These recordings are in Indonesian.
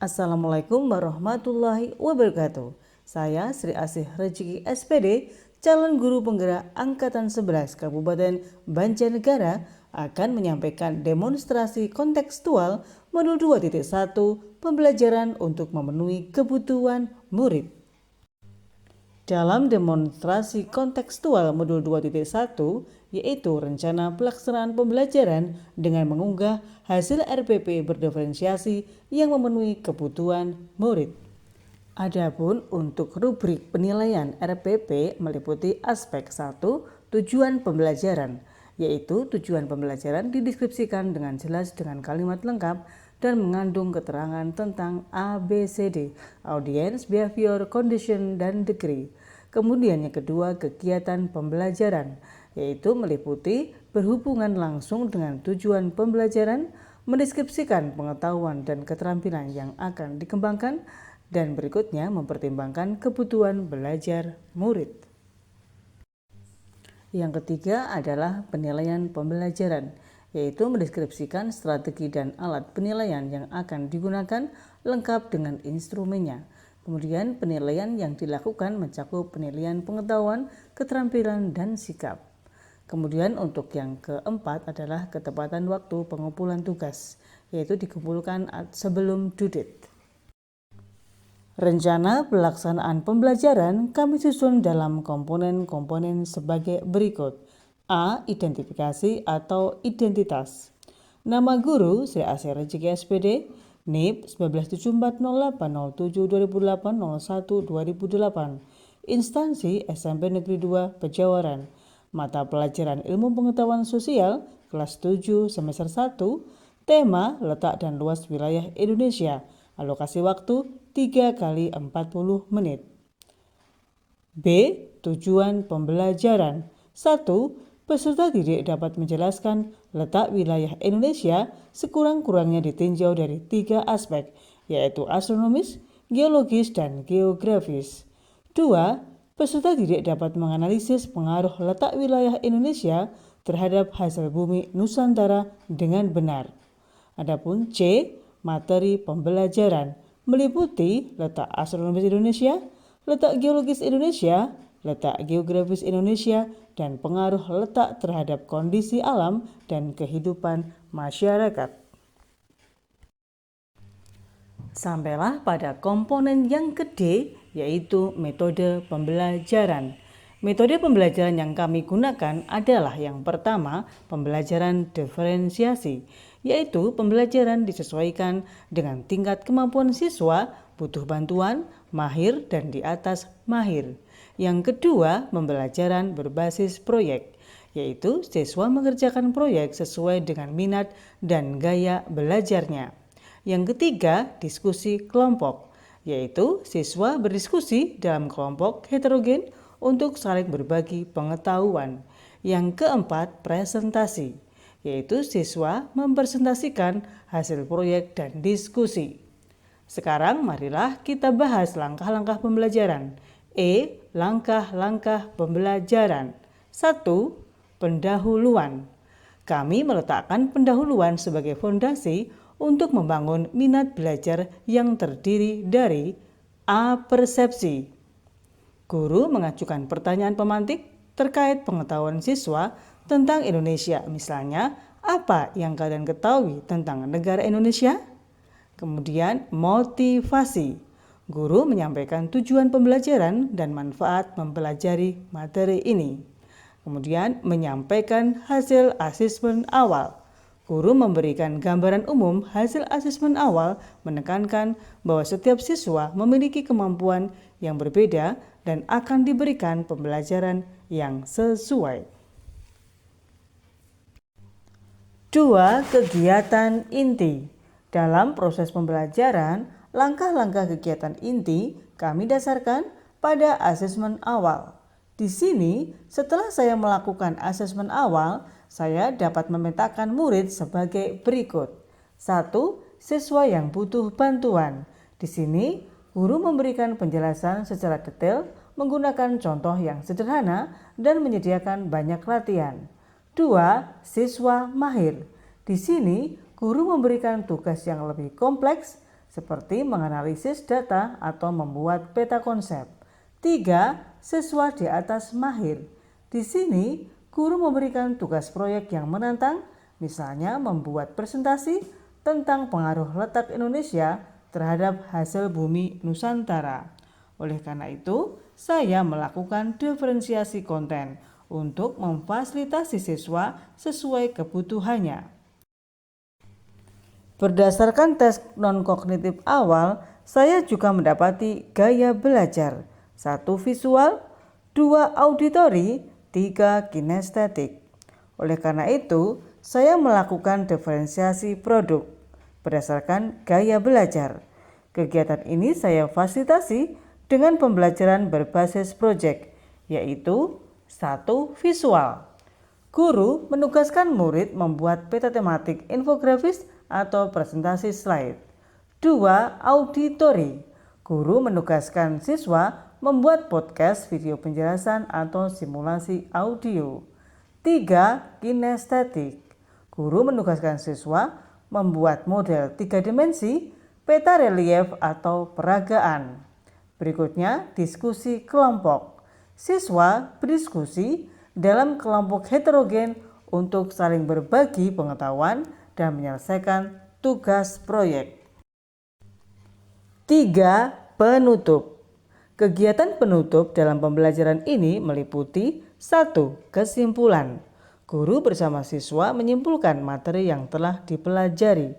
Assalamualaikum warahmatullahi wabarakatuh. Saya Sri Asih Rezeki SPD, calon guru penggerak Angkatan 11 Kabupaten Banjarnegara akan menyampaikan demonstrasi kontekstual modul 2.1 pembelajaran untuk memenuhi kebutuhan murid. Dalam demonstrasi kontekstual modul 2.1, yaitu rencana pelaksanaan pembelajaran dengan mengunggah hasil RPP berdiferensiasi yang memenuhi kebutuhan murid. Adapun untuk rubrik penilaian RPP meliputi aspek 1, tujuan pembelajaran, yaitu tujuan pembelajaran dideskripsikan dengan jelas dengan kalimat lengkap dan mengandung keterangan tentang ABCD, Audience, Behavior, Condition, dan Degree. Kemudian yang kedua, kegiatan pembelajaran, yaitu meliputi berhubungan langsung dengan tujuan pembelajaran, mendeskripsikan pengetahuan dan keterampilan yang akan dikembangkan, dan berikutnya mempertimbangkan kebutuhan belajar murid. Yang ketiga adalah penilaian pembelajaran, yaitu mendeskripsikan strategi dan alat penilaian yang akan digunakan lengkap dengan instrumennya. Kemudian penilaian yang dilakukan mencakup penilaian pengetahuan, keterampilan, dan sikap. Kemudian untuk yang keempat adalah ketepatan waktu pengumpulan tugas, yaitu dikumpulkan sebelum due date. Rencana pelaksanaan pembelajaran kami susun dalam komponen-komponen sebagai berikut. A. Identifikasi atau identitas. Nama guru Sri Asih Rezeki SPD, NIP 197408072008012008. Instansi SMP Negeri 2 Pejawaran. Mata pelajaran Ilmu Pengetahuan Sosial kelas 7 semester 1. Tema letak dan luas wilayah Indonesia. Alokasi waktu 3 kali 40 menit. B. Tujuan pembelajaran. 1. Peserta didik dapat menjelaskan letak wilayah Indonesia sekurang-kurangnya ditinjau dari 3 aspek, yaitu astronomis, geologis, dan geografis. 2. Peserta didik dapat menganalisis pengaruh letak wilayah Indonesia terhadap hasil bumi Nusantara dengan benar. Adapun C. Materi pembelajaran meliputi letak astronomis Indonesia, letak geologis Indonesia, letak geografis Indonesia, dan pengaruh letak terhadap kondisi alam dan kehidupan masyarakat. Sampailah pada komponen yang kedua, yaitu metode pembelajaran. Metode pembelajaran yang kami gunakan adalah yang pertama, pembelajaran diferensiasi, yaitu pembelajaran disesuaikan dengan tingkat kemampuan siswa, butuh bantuan, mahir, dan di atas mahir. Yang kedua, pembelajaran berbasis proyek, yaitu siswa mengerjakan proyek sesuai dengan minat dan gaya belajarnya. Yang ketiga, diskusi kelompok, yaitu siswa berdiskusi dalam kelompok heterogen untuk saling berbagi pengetahuan. Yang keempat, presentasi, yaitu siswa mempresentasikan hasil proyek dan diskusi. Sekarang marilah kita bahas langkah-langkah pembelajaran. Langkah-langkah pembelajaran. 1. Pendahuluan. Kami meletakkan pendahuluan sebagai fondasi untuk membangun minat belajar yang terdiri dari A. Persepsi. Guru mengajukan pertanyaan pemantik terkait pengetahuan siswa tentang Indonesia. Misalnya, apa yang kalian ketahui tentang negara Indonesia? Kemudian, motivasi. Guru menyampaikan tujuan pembelajaran dan manfaat mempelajari materi ini. Kemudian, menyampaikan hasil asesmen awal. Guru memberikan gambaran umum hasil asesmen awal, menekankan bahwa setiap siswa memiliki kemampuan yang berbeda dan akan diberikan pembelajaran yang sesuai. 2. Kegiatan inti. Dalam proses pembelajaran, langkah-langkah kegiatan inti kami dasarkan pada asesmen awal. Di sini, setelah saya melakukan asesmen awal, saya dapat memetakan murid sebagai berikut. 1. Siswa yang butuh bantuan. Di sini, guru memberikan penjelasan secara detail menggunakan contoh yang sederhana dan menyediakan banyak latihan. 2. Siswa mahir. Di sini, guru memberikan tugas yang lebih kompleks seperti menganalisis data atau membuat peta konsep. 3. Siswa di atas mahir. Di sini, guru memberikan tugas proyek yang menantang, misalnya membuat presentasi tentang pengaruh letak Indonesia terhadap hasil bumi Nusantara. Oleh karena itu, saya melakukan diferensiasi konten untuk memfasilitasi siswa sesuai kebutuhannya. Berdasarkan tes non-kognitif awal, saya juga mendapati gaya belajar. 1. Visual, 2. Auditori, 3. Kinestetik. Oleh karena itu, saya melakukan diferensiasi produk berdasarkan gaya belajar. Kegiatan ini saya fasilitasi dengan pembelajaran berbasis proyek, yaitu 1. Visual. Guru menugaskan murid membuat peta tematik infografis atau presentasi slide. 2. Auditori. Guru menugaskan siswa membuat podcast video penjelasan atau simulasi audio. 3. Kinestetik. Guru menugaskan siswa membuat model 3 dimensi, peta relief atau peragaan. Berikutnya, diskusi kelompok. Siswa berdiskusi dalam kelompok heterogen untuk saling berbagi pengetahuan dan menyelesaikan tugas proyek. 3. Penutup. Kegiatan penutup dalam pembelajaran ini meliputi 1. Kesimpulan. Guru bersama siswa menyimpulkan materi yang telah dipelajari.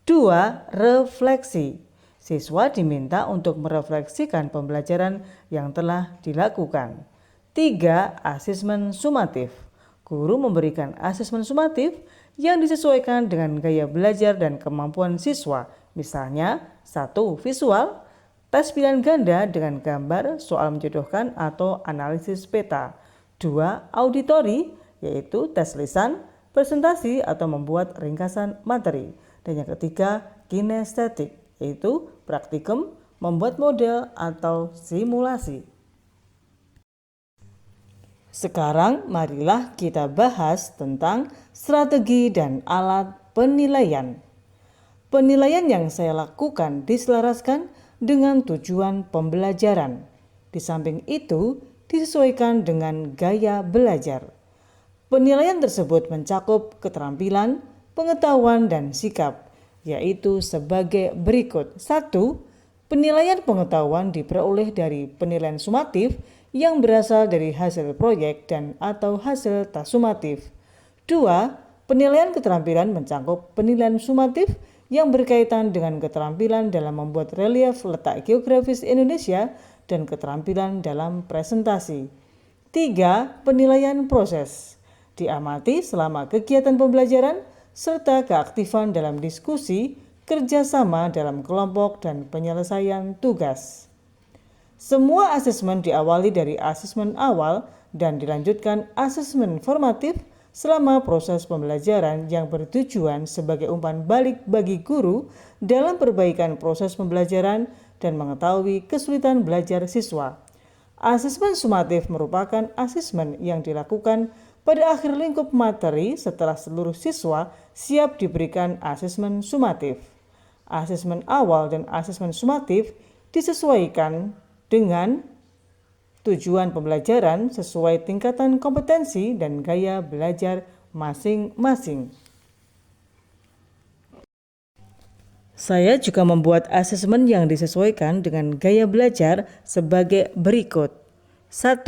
2. Refleksi. Siswa diminta untuk merefleksikan pembelajaran yang telah dilakukan. 3. Asesmen sumatif. Guru memberikan asesmen sumatif yang disesuaikan dengan gaya belajar dan kemampuan siswa. Misalnya, 1. Visual, tes pilihan ganda dengan gambar soal menjodohkan atau analisis peta. 2. Auditori, yaitu tes lisan, presentasi atau membuat ringkasan materi. Dan yang ketiga, kinestetik, yaitu praktikum, membuat model atau simulasi. Sekarang marilah kita bahas tentang strategi dan alat penilaian. Penilaian yang saya lakukan diselaraskan dengan tujuan pembelajaran. Di samping itu, disesuaikan dengan gaya belajar. Penilaian tersebut mencakup keterampilan, pengetahuan, dan sikap, yaitu sebagai berikut. 1. Penilaian pengetahuan diperoleh dari penilaian sumatif yang berasal dari hasil proyek dan atau hasil tas sumatif. 2. Penilaian keterampilan mencakup penilaian sumatif yang berkaitan dengan keterampilan dalam membuat relief letak geografis Indonesia dan keterampilan dalam presentasi. 3. Penilaian proses. Diamati selama kegiatan pembelajaran serta keaktifan dalam diskusi, kerjasama dalam kelompok, dan penyelesaian tugas. Semua asesmen diawali dari asesmen awal dan dilanjutkan asesmen formatif selama proses pembelajaran yang bertujuan sebagai umpan balik bagi guru dalam perbaikan proses pembelajaran dan mengetahui kesulitan belajar siswa. Asesmen sumatif merupakan asesmen yang dilakukan pada akhir lingkup materi setelah seluruh siswa siap diberikan asesmen sumatif. Asesmen awal dan asesmen sumatif disesuaikan dengan tujuan pembelajaran sesuai tingkatan kompetensi dan gaya belajar masing-masing. Saya juga membuat asesmen yang disesuaikan dengan gaya belajar sebagai berikut. 1.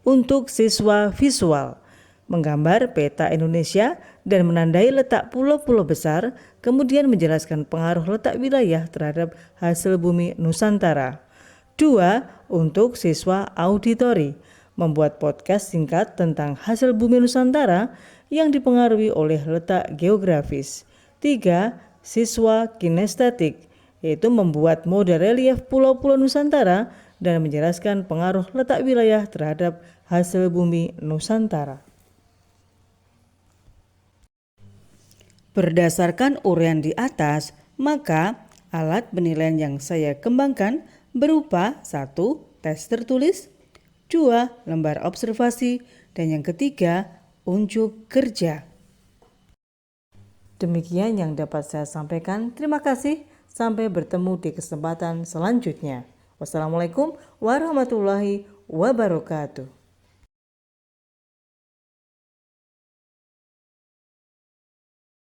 Untuk siswa visual, menggambar peta Indonesia dan menandai letak pulau-pulau besar, kemudian menjelaskan pengaruh letak wilayah terhadap hasil bumi Nusantara. 2. Untuk siswa auditori, membuat podcast singkat tentang hasil bumi Nusantara yang dipengaruhi oleh letak geografis. 3. Siswa kinestetik, yaitu membuat model relief pulau-pulau Nusantara dan menjelaskan pengaruh letak wilayah terhadap hasil bumi Nusantara. Berdasarkan uraian di atas, maka alat penilaian yang saya kembangkan berupa 1. Tes tertulis, 2. Lembar observasi, dan yang ketiga, unjuk kerja. Demikian yang dapat saya sampaikan. Terima kasih. Sampai bertemu di kesempatan selanjutnya. Wassalamualaikum warahmatullahi wabarakatuh.